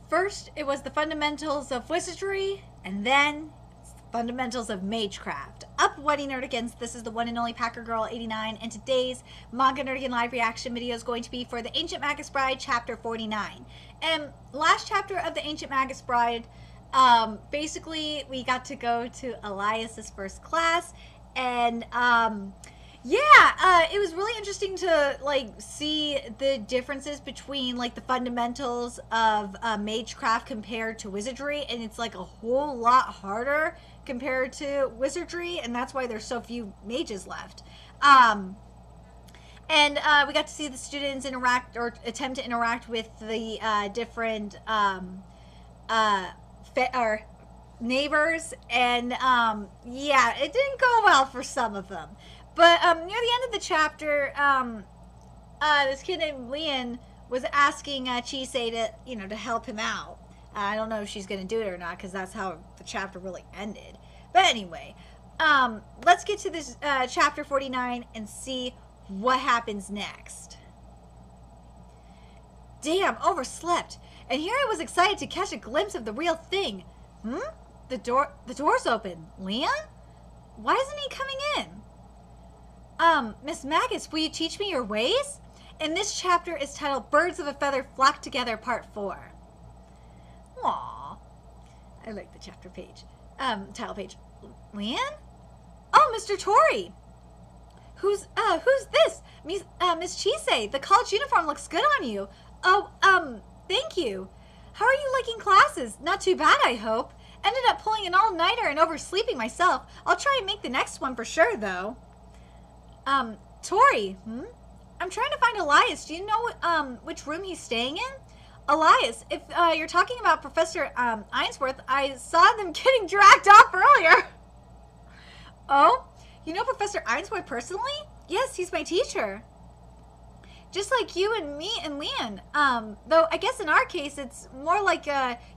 First, it was the fundamentals of wizardry, and then fundamentals of magecraft. Up Wedding Nerdigans, this is the one and only Packer Girl 89, and today's Manga Nerdigan live reaction video is going to be for the Ancient Magus Bride, chapter 49. And last chapter of the Ancient Magus Bride, basically we got to go to Elias's first class, and it was really interesting to see the differences between the fundamentals of magecraft compared to wizardry, and it's a whole lot harder compared to wizardry, and that's why there's so few mages left. We got to see the students interact or attempt to interact with the different neighbors, and it didn't go well for some of them. But near the end of the chapter, this kid named Leon was asking Chisei to help him out. I don't know if she's going to do it or not, because that's how the chapter really ended. But anyway, let's get to this chapter 49 and see what happens next. Damn, overslept. And here I was excited to catch a glimpse of the real thing. The door's open. Leon? Why isn't he coming in? Miss Magus, will you teach me your ways? And this chapter is titled Birds of a Feather Flock Together, Part 4. Aww. I like the chapter page. Title page. Leon? Oh, Mr. Tori. Who's this? Miss Chisei, the college uniform looks good on you. Oh, thank you. How are you liking classes? Not too bad, I hope. Ended up pulling an all-nighter and oversleeping myself. I'll try and make the next one for sure, though. Tori, I'm trying to find Elias. Do you know, which room he's staying in? Elias, if, you're talking about Professor, Ainsworth, I saw them getting dragged off earlier. Oh? You know Professor Ainsworth personally? Yes, he's my teacher. Just like you and me and Leon. Though I guess in our case, it's more like,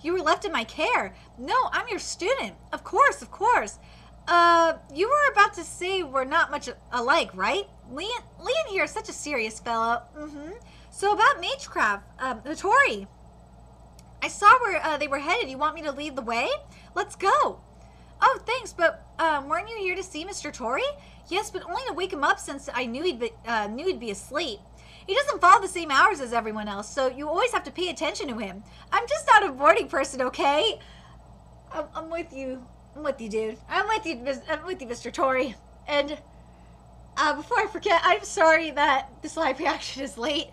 you were left in my care. No, I'm your student. Of course, of course. You were about to say we're not much alike, right? Leon here is such a serious fellow. So about magecraft, Tori, I saw where they were headed. You want me to lead the way? Let's go. Oh, thanks, but weren't you here to see Mr. Tori? Yes, but only to wake him up since I knew he'd be asleep. He doesn't follow the same hours as everyone else, so you always have to pay attention to him. I'm just not a morning person, okay? I'm with you. I'm with you, dude. I'm with you, Mr. Tori. And before I forget, I'm sorry that this live reaction is late.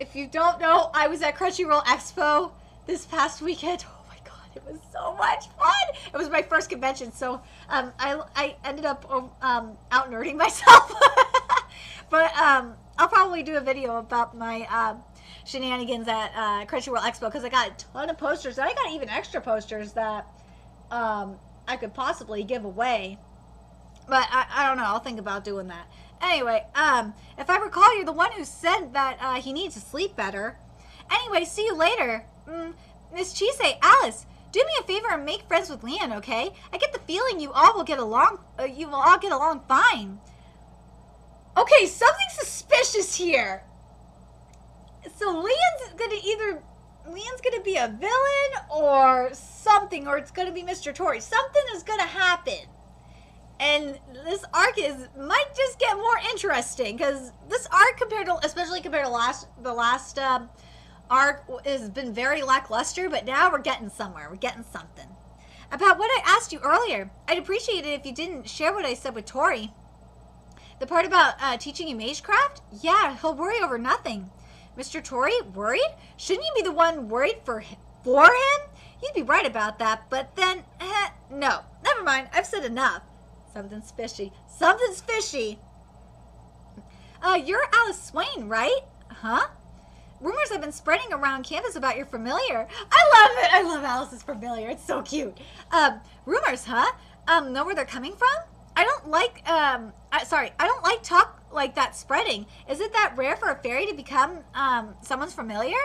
If you don't know, I was at Crunchyroll Expo this past weekend. Oh my god, it was so much fun! It was my first convention, so I ended up out nerding myself. But I'll probably do a video about my shenanigans at Crunchyroll Expo, because I got a ton of posters, and I got even extra posters that I could possibly give away. But I don't know. I'll think about doing that. Anyway, if I recall, you're the one who said that he needs to sleep better. Anyway, see you later. Miss Chisei, Alice, do me a favor and make friends with Leon, okay? I get the feeling you all will get along. You will all get along fine. Okay, something suspicious here. So Leon's gonna be a villain or something, or it's gonna be Mr. Tori. Something is gonna happen. And this arc might just get more interesting, because this arc, especially compared to the last arc, has been very lackluster, but now we're getting somewhere. We're getting something. About what I asked you earlier, I'd appreciate it if you didn't share what I said with Tori. The part about teaching you magecraft? Yeah, he'll worry over nothing. Mr. Tori, worried? Shouldn't you be the one worried for him? You'd be right about that, but then, no. Never mind, I've said enough. Something's fishy. Something's fishy. You're Alice Swain, right? Huh? Rumors have been spreading around campus about your familiar. I love it. I love Alice's familiar. It's so cute. Rumors, huh? Know where they're coming from? I don't like, I don't like talk like that spreading. Is it that rare for a fairy to become, someone's familiar?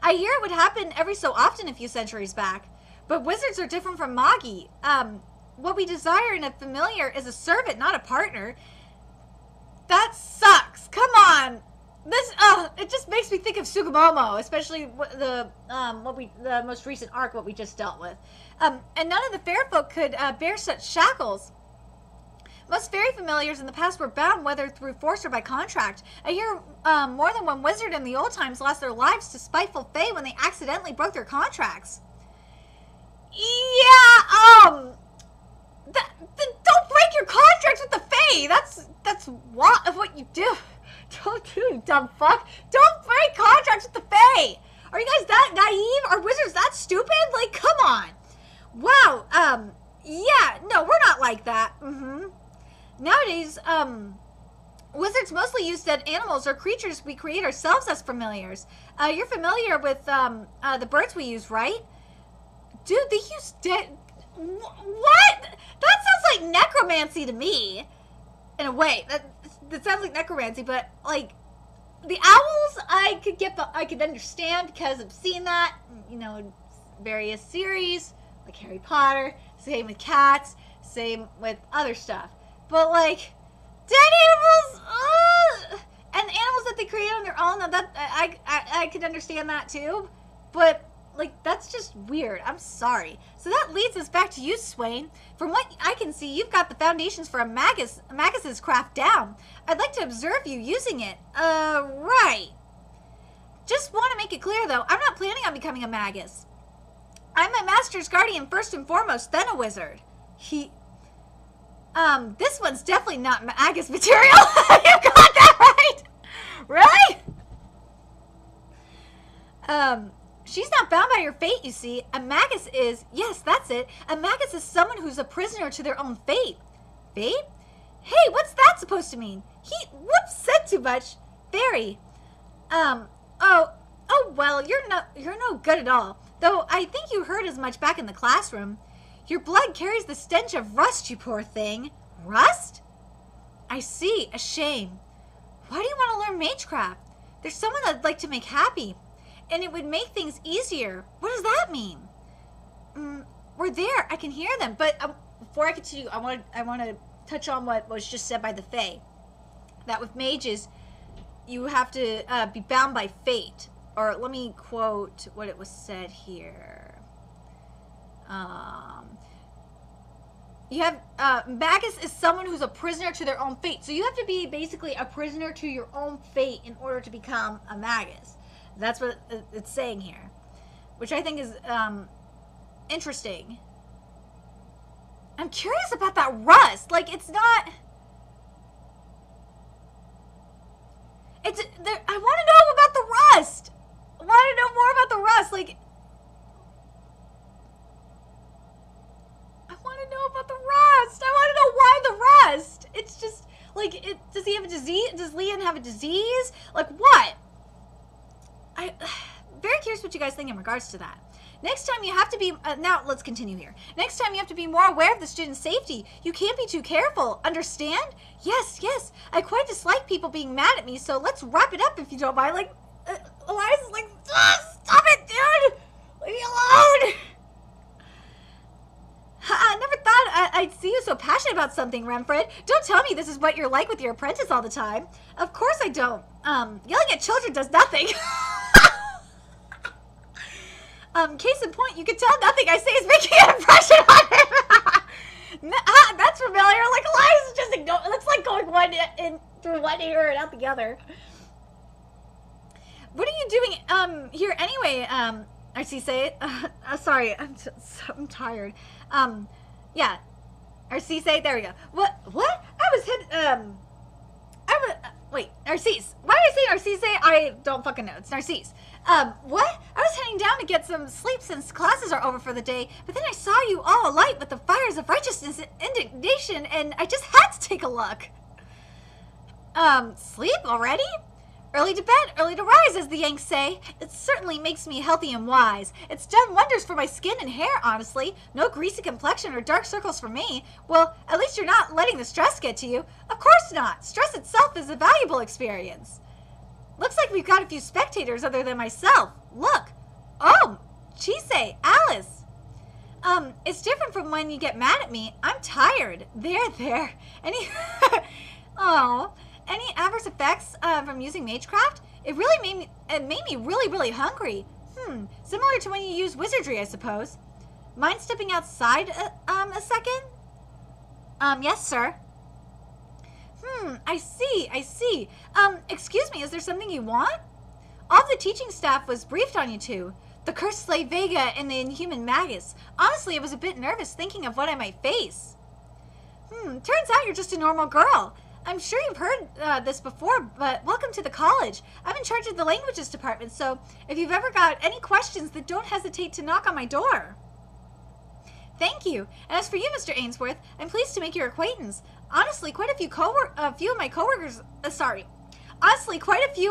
I hear it would happen every so often a few centuries back. But wizards are different from Magi. What we desire in a familiar is a servant, not a partner. That sucks. Come on. This, it just makes me think of Sugimomo, especially the most recent arc, what we just dealt with. And none of the fair folk could bear such shackles. Most fairy familiars in the past were bound, whether through force or by contract. I hear more than one wizard in the old times lost their lives to spiteful fae when they accidentally broke their contracts. Yeah, don't break your contracts with the fae. That's what you do. Don't do, you dumb fuck. Don't break contracts with the fae. Are you guys that naive? Are wizards that stupid? Like, come on. Wow. Yeah. No, we're not like that. Nowadays, wizards mostly use dead animals or creatures we create ourselves as familiars. You're familiar with the birds we use, right? Dude, they use dead... What? That sounds like necromancy to me. In a way. That sounds like necromancy, but, like, the owls, I could understand because I've seen that, you know, in various series, like Harry Potter. Same with cats. Same with other stuff. But, like, dead animals, and animals that they create on their own, that I could understand that too. But, like, that's just weird. I'm sorry. So that leads us back to you, Swain. From what I can see, you've got the foundations for a Magus's craft down. I'd like to observe you using it. Right. Just want to make it clear, though, I'm not planning on becoming a Magus. I'm my master's guardian first and foremost, then a wizard. This one's definitely not Magus material. You got that right? Really? She's not bound by your fate, you see. A Magus is, yes, that's it. A Magus is someone who's a prisoner to their own fate. Fate? Hey, what's that supposed to mean? Whoops, said too much. Fairy. Well, you're no good at all. Though I think you heard as much back in the classroom. Your blood carries the stench of rust, you poor thing. Rust? I see, a shame. Why do you want to learn magecraft? There's someone I'd like to make happy. And it would make things easier. What does that mean? We're there. I can hear them. But before I continue, I want to touch on what was just said by the Fae. That with mages, you have to be bound by fate. Or let me quote what it was said here. You have Magus is someone who's a prisoner to their own fate. So you have to be basically a prisoner to your own fate in order to become a Magus. That's what it's saying here, which I think is interesting. I'm curious about that rust. Like, it's not. I want to know about the rust. I want to know more about the rust. Like, I want to know about the rust. I want to know why the rust. It's just like, does he have a disease? Does Leon have a disease? Like, what? I'm very curious what you guys think in regards to that. Next time you have to be, now let's continue here. Next time you have to be more aware of the student's safety. You can't be too careful. Understand? Yes, yes. I quite dislike people being mad at me, so let's wrap it up if you don't mind. Like, Elias is like, stop it, dude! Leave me alone! I never thought I'd see you so passionate about something, Renfred. Don't tell me this is what you're like with your apprentice all the time. Of course I don't. Yelling at children does nothing. Case in point, you can tell nothing I say is making an impression on him. That's familiar. Like, Elias is just ignoring. It looks like going one in through one ear and out the other. What are you doing here anyway? Arcise? Sorry, I'm tired. Yeah. Arcise, there we go. What? I was hit, wait, Narcisse. Why did I say Narcisse? I don't fucking know. It's Narcisse. What? I was heading down to get some sleep since classes are over for the day, but then I saw you all alight with the fires of righteousness and indignation, and I just had to take a look. Sleep already? Early to bed, early to rise, as the Yanks say. It certainly makes me healthy and wise. It's done wonders for my skin and hair, honestly. No greasy complexion or dark circles for me. Well, at least you're not letting the stress get to you. Of course not. Stress itself is a valuable experience. Looks like we've got a few spectators other than myself. Look. Oh, Chise, Alice. It's different from when you get mad at me. I'm tired. There. Oh. Any adverse effects from using magecraft? It made me really, really hungry. Similar to when you use wizardry, I suppose. Mind stepping outside a second? Yes, sir. I see. Excuse me, is there something you want? All of the teaching staff was briefed on you two. The cursed slave Vega and the inhuman Magus. Honestly, I was a bit nervous thinking of what I might face. Turns out you're just a normal girl. I'm sure you've heard this before, but welcome to the college. I'm in charge of the languages department, so if you've ever got any questions, then don't hesitate to knock on my door. Thank you. And as for you, Mr. Ainsworth, I'm pleased to make your acquaintance. Honestly, quite a few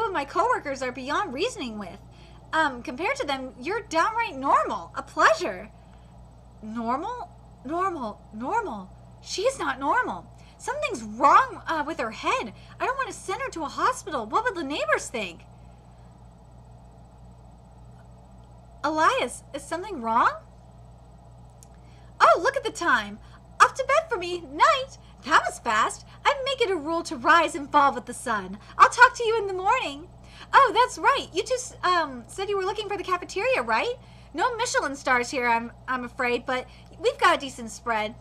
of my coworkers are beyond reasoning with. Compared to them, you're downright normal. A pleasure. Normal? Normal. She's not normal. Something's wrong with her head. I don't want to send her to a hospital. What would the neighbors think? Elias, is something wrong? Oh, look at the time. Off to bed for me. Night. That was fast. I'd make it a rule to rise and fall with the sun. I'll talk to you in the morning. Oh, that's right. You just said you were looking for the cafeteria, right? No Michelin stars here, I'm afraid, but we've got a decent spread.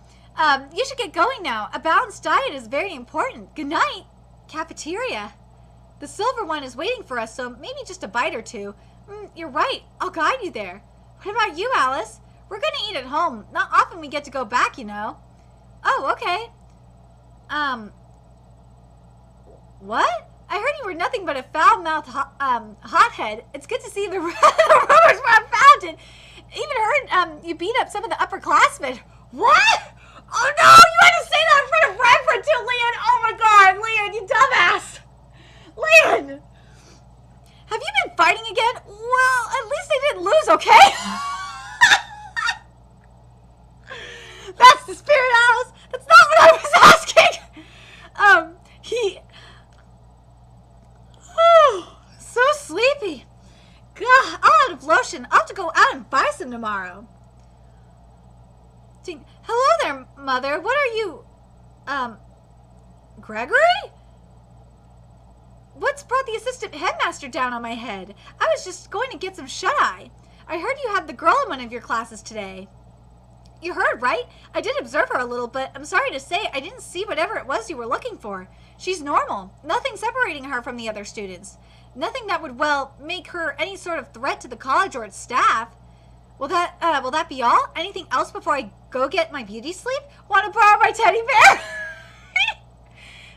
You should get going now. A balanced diet is very important. Good night. Cafeteria. The silver one is waiting for us, so maybe just a bite or two. You're right. I'll guide you there. What about you, Alice? We're going to eat at home. Not often we get to go back, you know. Oh, okay. What? I heard you were nothing but a foul-mouthed hothead. It's good to see the rumors were unfounded. Even heard you beat up some of the upperclassmen. What? Oh no, you had to say that in front of Bradford too, Leon. Oh my god, Leon, you dumbass. Leon! Have you been fighting again? Well, at least they didn't lose, okay? That's the spirit, Alice. That's not what I was asking. Oh, so sleepy. God, I'm out of lotion. I'll have to go out and buy some tomorrow. Hello there, Mother. What are you, Gregory? What's brought the assistant headmaster down on my head? I was just going to get some shut-eye. I heard you had the girl in one of your classes today. You heard, right? I did observe her a little, but I'm sorry to say I didn't see whatever it was you were looking for. She's normal. Nothing separating her from the other students. Nothing that would, well, make her any sort of threat to the college or its staff. Will that be all? Anything else before I go get my beauty sleep? Want to borrow my teddy bear?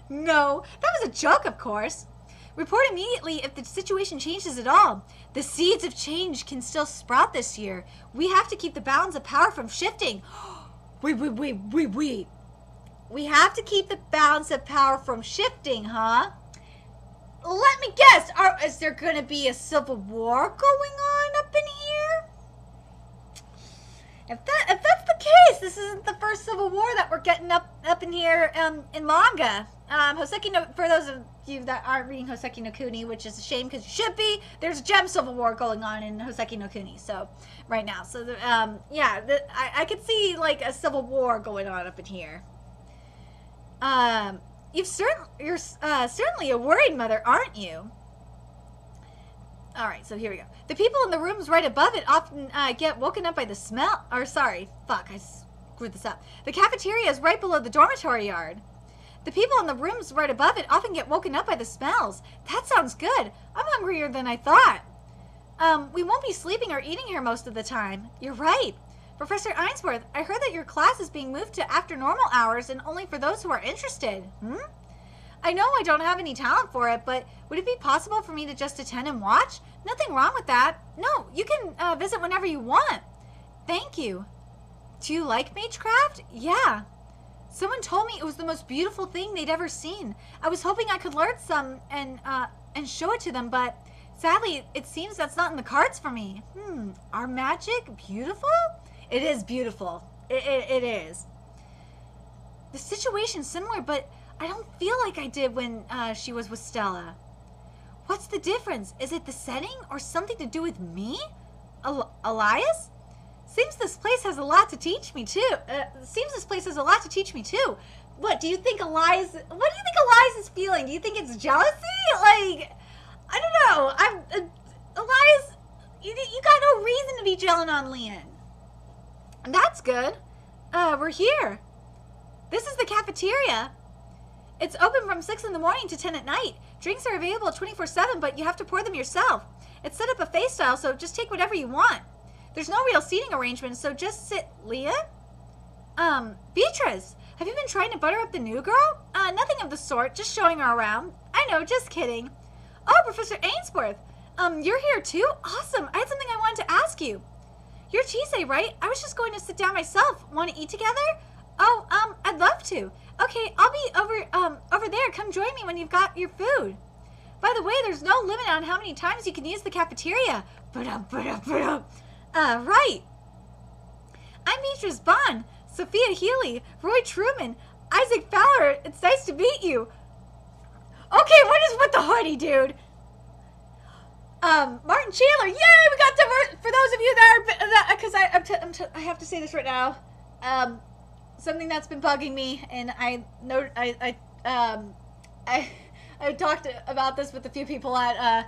No, that was a joke, of course. Report immediately if the situation changes at all. The seeds of change can still sprout this year. We have to keep the balance of power from shifting. We have to keep the balance of power from shifting, huh? Let me guess. Is there going to be a civil war going on up in here? If that's the case, this isn't the first civil war that we're getting up in here in manga. Hoseki no, for those of you that aren't reading Hoseki no Kuni, which is a shame because you should be, there's a gem civil war going on in Hoseki no Kuni. So right now, so I could see like a civil war going on up in here. You're certainly a worried mother, aren't you? All right, so here we go. The people in the rooms right above it often get woken up by the smell. Or sorry, fuck, I screwed this up. The cafeteria is right below the dormitory yard. The people in the rooms right above it often get woken up by the smells. That sounds good. I'm hungrier than I thought. We won't be sleeping or eating here most of the time. You're right. Professor Ainsworth, I heard that your class is being moved to after normal hours and only for those who are interested. I know I don't have any talent for it, but would it be possible for me to just attend and watch? Nothing wrong with that. No, you can visit whenever you want. Thank you. Do you like magecraft? Yeah. Someone told me it was the most beautiful thing they'd ever seen. I was hoping I could learn some and show it to them, but sadly, it seems that's not in the cards for me. Are magic beautiful? It is beautiful. It is. The situation's similar, but I don't feel like I did when she was with Stella. What's the difference? Is it the setting or something to do with me? Elias? Seems this place has a lot to teach me too. What do you think Elias is feeling? Do you think it's jealousy? Like, I don't know. Elias, you got no reason to be gelling on Leon. That's good. We're here. This is the cafeteria. It's open from 6 in the morning to 10 at night. Drinks are available 24/7, but you have to pour them yourself. It's set up buffet style, so just take whatever you want. There's no real seating arrangement, so just sit. Leah? Beatrice, have you been trying to butter up the new girl? Nothing of the sort, just showing her around. I know, just kidding. Oh, Professor Ainsworth. You're here too? Awesome. I had something I wanted to ask you. You're Chise, right? I was just going to sit down myself. Want to eat together? Oh, I'd love to. Okay, I'll be over there. Come join me when you've got your food. By the way, there's no limit on how many times you can use the cafeteria. Right. I'm Beatrice Bond, Sophia Healy, Roy Truman, Isaac Fowler. It's nice to meet you. Okay, what is with the hoodie, dude? Martin Chandler. Yay, we got diverse. For those of you that because I have to say this right now. Something that's been bugging me, and I talked about this with a few people at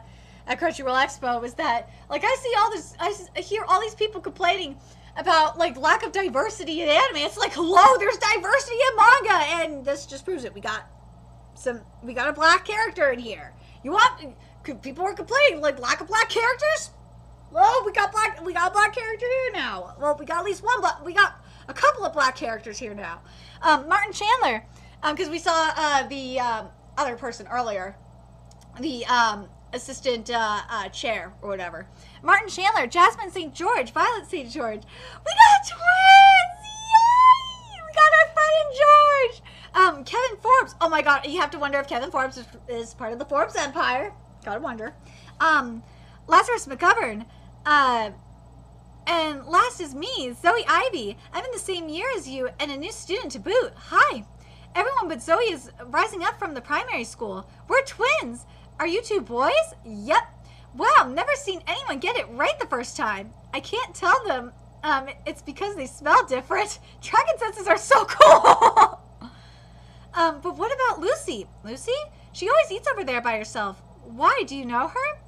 Crunchyroll Expo, was that, like, I see all this, I hear all these people complaining about, like, lack of diversity in anime. It's like, hello, there's diversity in manga, and this just proves it. We got a black character in here. People were complaining, like, lack of black characters? Well, we got a black character here now. Well, we got at least one we got a couple of black characters here now. Martin Chandler, because we saw the other person earlier, the assistant chair or whatever. Martin Chandler, Jasmine St. George, Violet St. George. We got twins! Yay! We got our Fred and George. Kevin Forbes. Oh my God, you have to wonder if Kevin Forbes is part of the Forbes Empire. Gotta wonder. Lazarus McGovern. And last is me, Zoe Ivy. I'm in the same year as you and a new student to boot. Hi. Everyone but Zoe is rising up from the primary school. We're twins. Are you two boys? Yep. Wow, never seen anyone get it right the first time. I can't tell them. It's because they smell different. Dragon senses are so cool. But what about Lucy? Lucy? She always eats over there by herself. Why? Do you know her?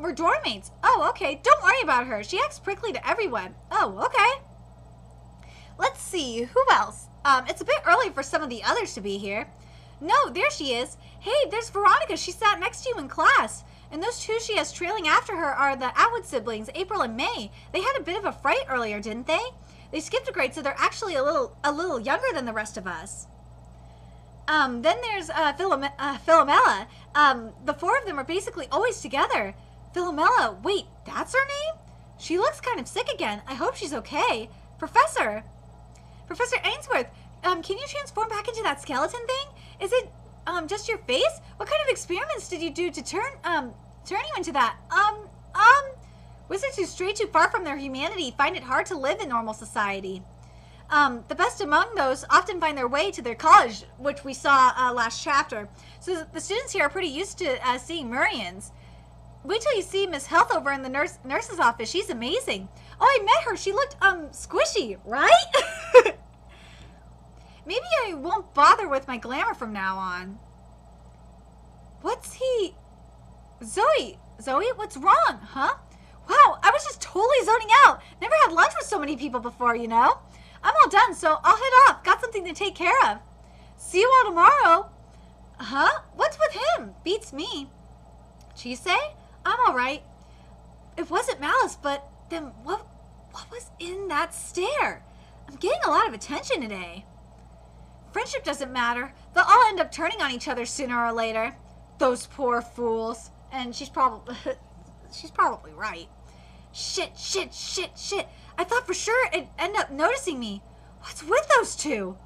We're dorm mates. Oh, okay. Don't worry about her. She acts prickly to everyone. Oh, okay. Let's see. Who else? It's a bit early for some of the others to be here. No, there she is. Hey, there's Veronica. She sat next to you in class. And those two she has trailing after her are the Atwood siblings, April and May. They had a bit of a fright earlier, didn't they? They skipped a grade, so they're actually a little younger than the rest of us. Then there's Philomela. The four of them are basically always together. Philomela, wait, that's her name? She looks kind of sick again. I hope she's okay. Professor Ainsworth, can you transform back into that skeleton thing? Is it just your face? What kind of experiments did you do to turn you into that? Wizards who stray too far from their humanity find it hard to live in normal society. The best among those often find their way to their college, which we saw last chapter. So the students here are pretty used to seeing Murians. Wait till you see Miss Health over in the nurse's office. She's amazing. Oh, I met her. She looked squishy, right? Maybe I won't bother with my glamour from now on. What's he? Zoe, what's wrong, huh? Wow, I was just totally zoning out. Never had lunch with so many people before, you know? I'm all done, so I'll head off. Got something to take care of. See you all tomorrow. Huh? What's with him? Beats me. Chise? I'm all right. It wasn't malice, but then what was in that stare? I'm getting a lot of attention today. Friendship doesn't matter. They'll all end up turning on each other sooner or later. Those poor fools. And she's probably right. Shit. I thought for sure it'd end up noticing me. What's with those two?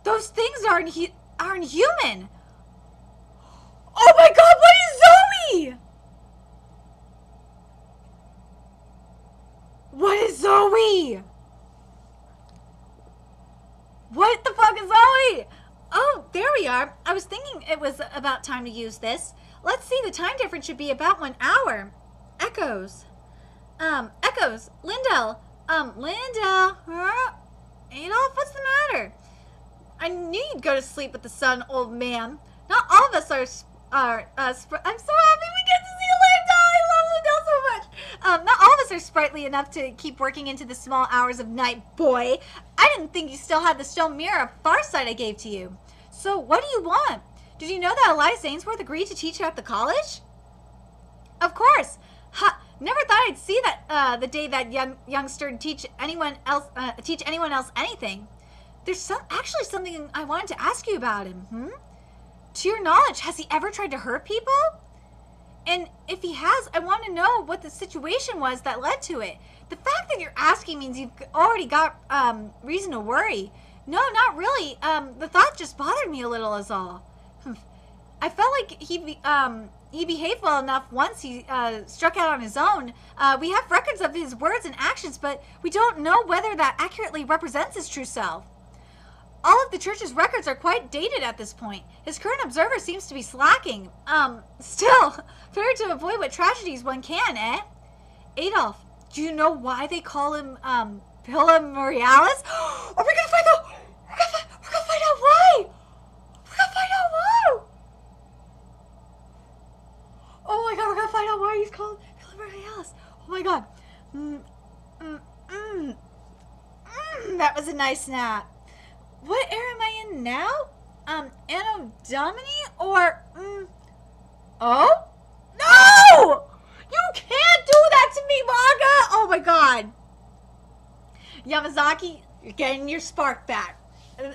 Those things aren't human. Oh my God, what is Zoe? What is Zoe? What the fuck is Zoe? Oh, there we are. I was thinking it was about time to use this. Let's see, the time difference should be about 1 hour. Echoes. Lindell. Lindell. Adolf, what's the matter? I knew you'd go to sleep with the sun, old man. Not all of us I'm so happy we get to see a live doll. I love Lindell so much. Not all of us are sprightly enough to keep working into the small hours of night, boy. I didn't think you still had the stone mirror of Farsight I gave to you. So what do you want? Did you know that Elias Ainsworth agreed to teach you at the college? Of course. Ha! Never thought I'd see that the day that youngster teach anyone else anything. There's actually something I wanted to ask you about him. To your knowledge, has he ever tried to hurt people? And if he has, I want to know what the situation was that led to it. The fact that you're asking means you've already got reason to worry. No, not really. The thought just bothered me a little is all. I felt like he behaved well enough once he struck out on his own. We have records of his words and actions, but we don't know whether that accurately represents his true self. All of the church's records are quite dated at this point. His current observer seems to be slacking. Still, better to avoid what tragedies one can, eh? Adolf, do you know why they call him, Pilla Morialis? Are we gonna find out? We're gonna find out why! We're gonna find out why! Oh my god, we're gonna find out why he's called Pilla Morialis. Oh my god. That was a nice snap. What era am I in now? Anno Domini or, oh? No! You can't do that to me, Manga! Oh my god. Yamazaki, you're getting your spark back.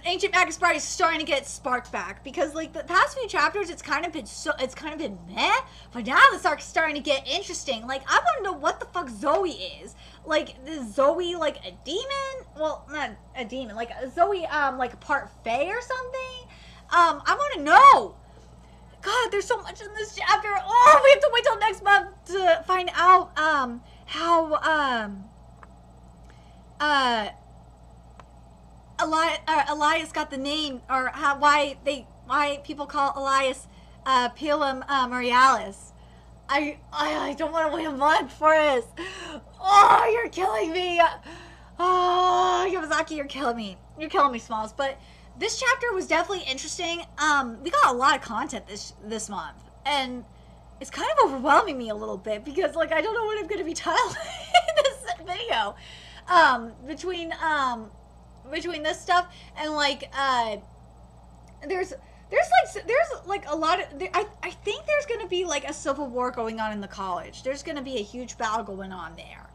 Ancient Magus Bride is starting to get its spark back because, like, the past few chapters, it's kind of been meh, but now this arc's starting to get interesting. Like, I want to know what the fuck Zoe is. Like, is Zoe, like, a demon? Well, not a demon. Like, Zoe, like, part fae or something? I want to know. God, there's so much in this chapter. Oh, we have to wait till next month to find out, how, Elias got the name, or why people call Elias Pilla Morialis. I don't want to wait a month for this. Oh, you're killing me. Oh, Yamazaki, you're killing me. You're killing me, Smalls. But this chapter was definitely interesting. We got a lot of content this month, and it's kind of overwhelming me a little bit because, like, I don't know what I'm going to be titling in this video. Between this stuff and, like, there's like a lot of, I think there's going to be, like, a civil war going on in the college. There's going to be a huge battle going on there.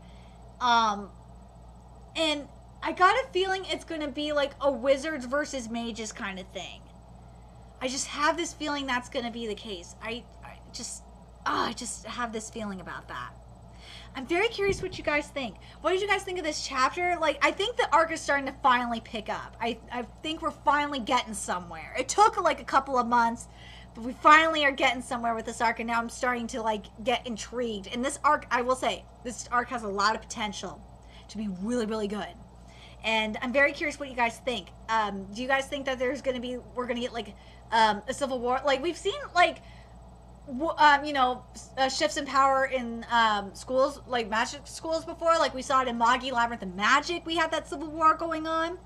And I got a feeling it's going to be, like, a wizards versus mages kind of thing. I just have this feeling that's going to be the case. I just have this feeling about that. I'm very curious what you guys think. What did you guys think of this chapter? Like, I think the arc is starting to finally pick up. I think we're finally getting somewhere. It took, like, a couple of months, but we finally are getting somewhere with this arc, and now I'm starting to, like, get intrigued. And this arc, I will say, this arc has a lot of potential to be really, really good. And I'm very curious what you guys think. Do you guys think that we're going to get, like, a civil war? Like, we've seen, like, you know, shifts in power in schools, like magic schools before. Like, we saw it in Magi Labyrinth of Magic. We had that civil war going on.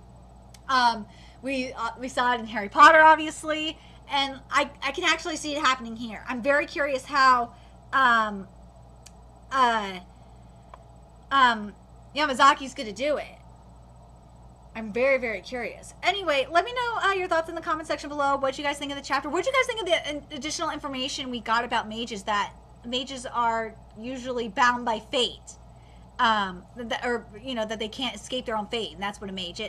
We saw it in Harry Potter, obviously, and I can actually see it happening here. I'm very curious how Yamazaki's gonna do it. I'm very, very curious. Anyway, let me know your thoughts in the comment section below. What you guys think of the chapter? What you guys think of the additional information we got about mages, that mages are usually bound by fate, or, you know, that they can't escape their own fate, and that's what a mage is.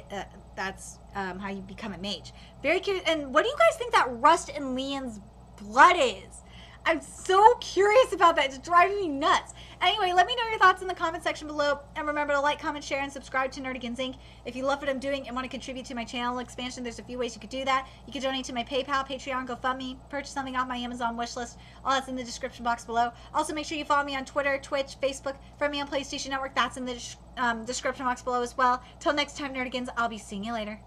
That's how you become a mage. Very curious. And what do you guys think that Rust and Leon's blood is? I'm so curious about that. It's driving me nuts. Anyway, let me know your thoughts in the comment section below. And remember to like, comment, share, and subscribe to Nerdigans Inc. If you love what I'm doing and want to contribute to my channel expansion, there's a few ways you could do that. You can donate to my PayPal, Patreon, GoFundMe, purchase something off my Amazon wishlist. All that's in the description box below. Also, make sure you follow me on Twitter, Twitch, Facebook, friend me on PlayStation Network. That's in the description box below as well. Till next time, Nerdigans, I'll be seeing you later.